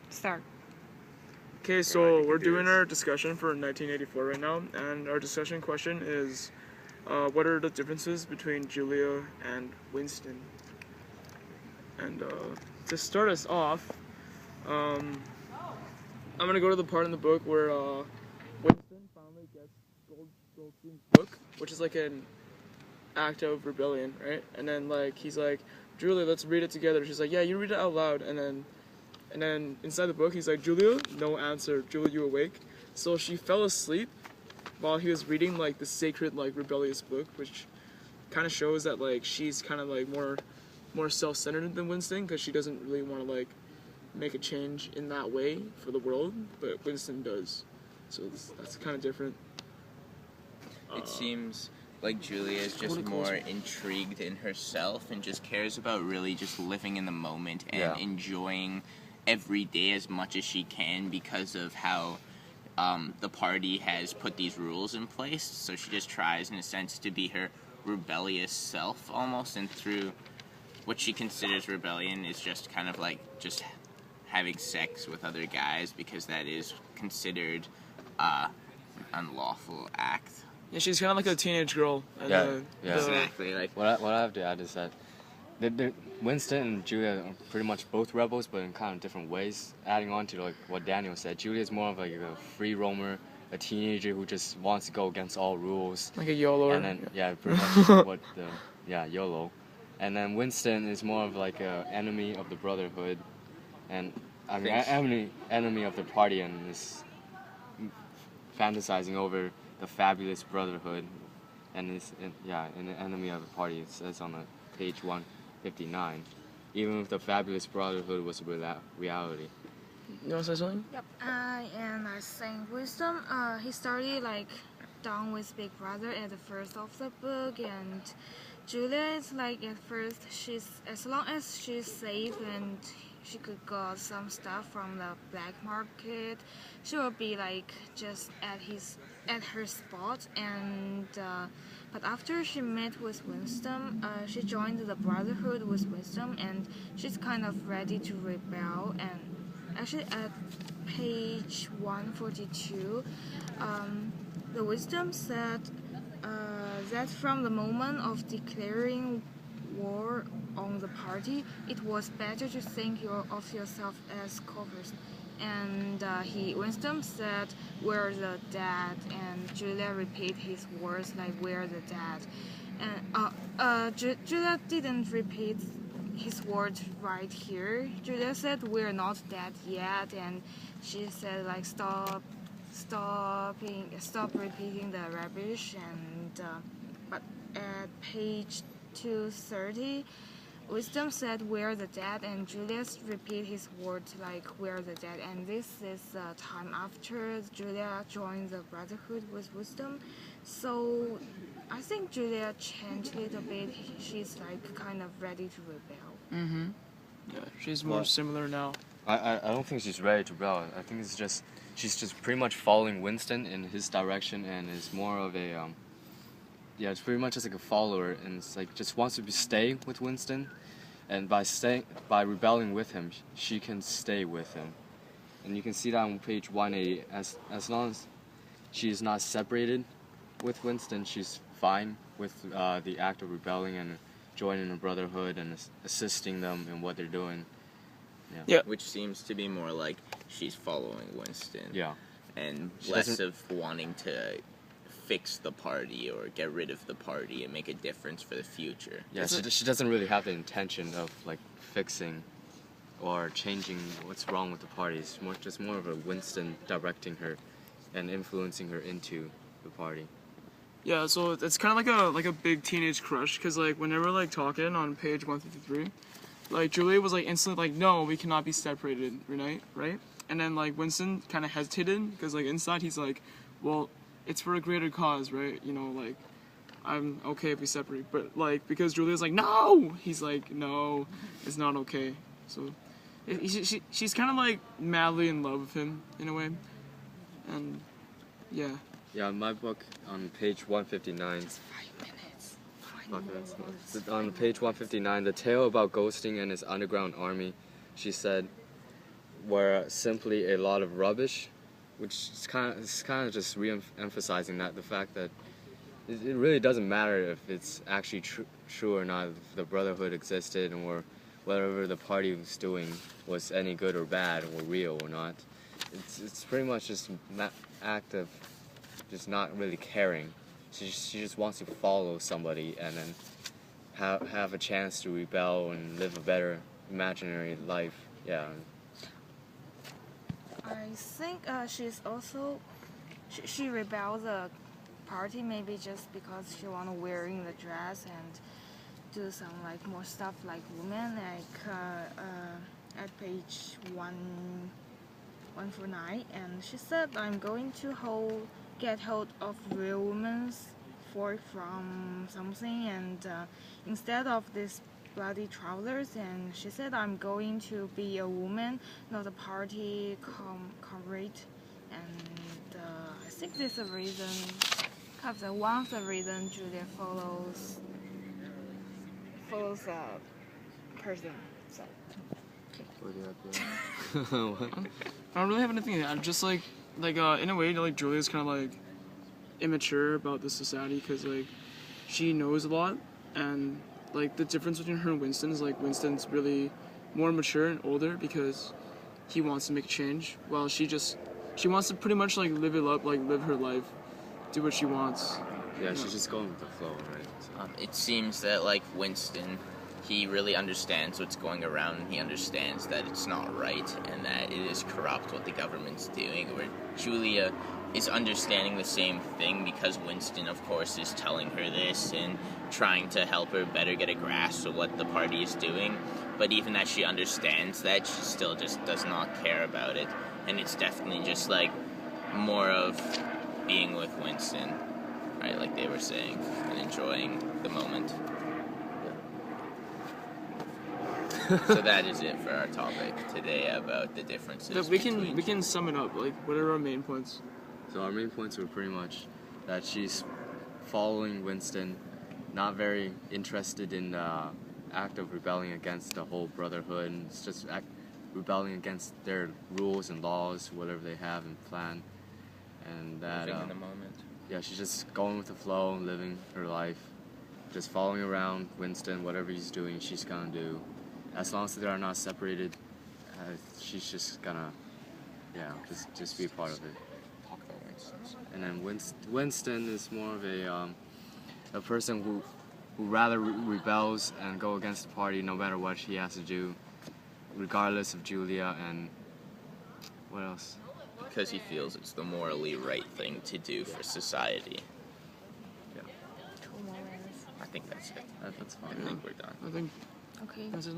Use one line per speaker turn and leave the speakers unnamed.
Start.
Okay, so we're doing our discussion for 1984 right now, and our discussion question is, what are the differences between Julia and Winston? And to start us off, um, I'm gonna go to the part in the book where Winston finally gets Goldstein's book, which is like an act of rebellion, right? And then like he's like, Julia, let's read it together. She's like, yeah, you read it out loud, and then inside the book, he's like, Julia, no answer. Julia, you awake? So she fell asleep while he was reading like the sacred like rebellious book, which kind of shows that like she's kind of like more self-centered than Winston because she doesn't really want to like make a change in that way for the world, but Winston does. So that's kind of different.
It seems like Julia is just more intrigued in herself and just cares about really just living in the moment and enjoying every day as much as she can because of how the party has put these rules in place. So she just tries, in a sense, to be her rebellious self almost, and through what she considers rebellion is just kind of like just having sex with other guys because that is considered an unlawful act.
Yeah, she's kind of like a teenage girl.
Yeah.
Exactly. Like
what I have to add is that Winston and Julia are pretty much both rebels, but in kind of different ways. Adding on to like what Daniel said, Julia is more of like a free roamer, a teenager who just wants to go against all rules.
Like a YOLO.
And then pretty much YOLO. And then Winston is more of like a enemy of the Brotherhood, and I mean enemy of the party, and is fantasizing over the fabulous Brotherhood, and is an enemy of the party. It says on page 159. Even if the fabulous Brotherhood was reality.
You want to say something?
Yep. And I think Wisdom, he started like down with Big Brother at the first of the book, and Julia is like at first she's as long as she's safe and she could get some stuff from the black market, she will be like just at her spot. And but after she met with Winston, she joined the Brotherhood with Winston, and she's kind of ready to rebel. And actually at page 142, the Wisdom said that from the moment of declaring war on the party, it was better to think of yourself as cowards. And Winston said, "We're the dead," and Julia repeat his words like, "We're the dead." And Julia didn't repeat his words right here. Julia said, "We're not dead yet," and she said like, "Stop repeating the rubbish." And but at page 230, Wisdom said, "We're the dead," and Julius repeat his words like, "We're the dead." And this is the time after Julia joined the Brotherhood with Wisdom. So I think Julia changed a little bit. She's like kind of ready to rebel.
Mm-hmm. Yeah, she's more similar now.
I don't think she's ready to rebel. I think she's just pretty much following Winston in his direction, and is more of a it's pretty much just like a follower, and it's like just wants to stay with Winston, and by rebelling with him, she can stay with him, and you can see that on page 180. As long as she's not separated with Winston, she's fine with the act of rebelling and joining the Brotherhood and assisting them in what they're doing.
Yeah.
Which seems to be more like she's following Winston.
Yeah.
And less of wanting to fix the party or get rid of the party and make a difference for the future.
Yeah, she doesn't really have the intention of like fixing or changing what's wrong with the party. It's more of a Winston directing her and influencing her into the party.
Yeah, so it's kind of like a big teenage crush, because like whenever like talking on page 153, like Julia was like instantly like, "No, we cannot be separated," right? And then like Winston kind of hesitated because like inside he's like, "Well, it's for a greater cause, right? You know, like I'm okay if we separate." But like because Julia's like, "No," he's like, "No, it's not okay." So she's kind of like madly in love with him in a way, and yeah.
Yeah, in my book on page 159. On page 159, the tale about Ghosting and his underground army, she said, were simply a lot of rubbish, which is kind of just re-emphasizing that the fact that it really doesn't matter if it's actually true or not, if the Brotherhood existed or whatever the party was doing was any good or bad or real or not. It's pretty much just an act of just not really caring. She just wants to follow somebody and then have a chance to rebel and live a better imaginary life. Yeah.
I think she's also she rebelled the party maybe just because she wanna wearing the dress and do some like more stuff like women like at page 149, and she said I'm going to get hold of real women's fork from something, and instead of this bloody trousers, and she said I'm going to be a woman, not a party comrade, and I think this is a reason, one of the reasons Julia follows a person. So.
What?
I don't really have anything. I'm just like in a way, like Julia's kind of like immature about the society because like she knows a lot, and like the difference between her and Winston is like Winston's really more mature and older because he wants to make a change, while she wants to pretty much like live it up, like live her life, do what she wants.
Yeah, she's just going with the flow, right?
It seems that like Winston, he really understands what's going around, and he understands that it's not right and that it is corrupt what the government's doing, where Julia is understanding the same thing because Winston, of course, is telling her this and trying to help her better get a grasp of what the party is doing. But even as she understands that, she still just does not care about it. And it's definitely just like more of being with Winston, right, like they were saying, and enjoying the moment. So that is it for our topic today about the differences.
But we can sum it up. Like, what are our main points?
So our main points were pretty much that she's following Winston, not very interested in the act of rebelling against the whole Brotherhood, and it's just rebelling against their rules and laws, whatever they have and plan, and that
Living in the moment.
yeah, she's just going with the flow, living her life, just following around Winston, whatever he's doing, she's gonna do. As long as they are not separated, she's just gonna, just be a part of it.
Talk about Winston.
And then Winston is more of a person who rather rebels and go against the party no matter what he has to do, regardless of Julia and what else?
Because he feels it's the morally right thing to do for society.
Yeah,
2 more minutes.
I think that's it.
that's
I
fine.
think we're done.
I think
Okay.
that's it.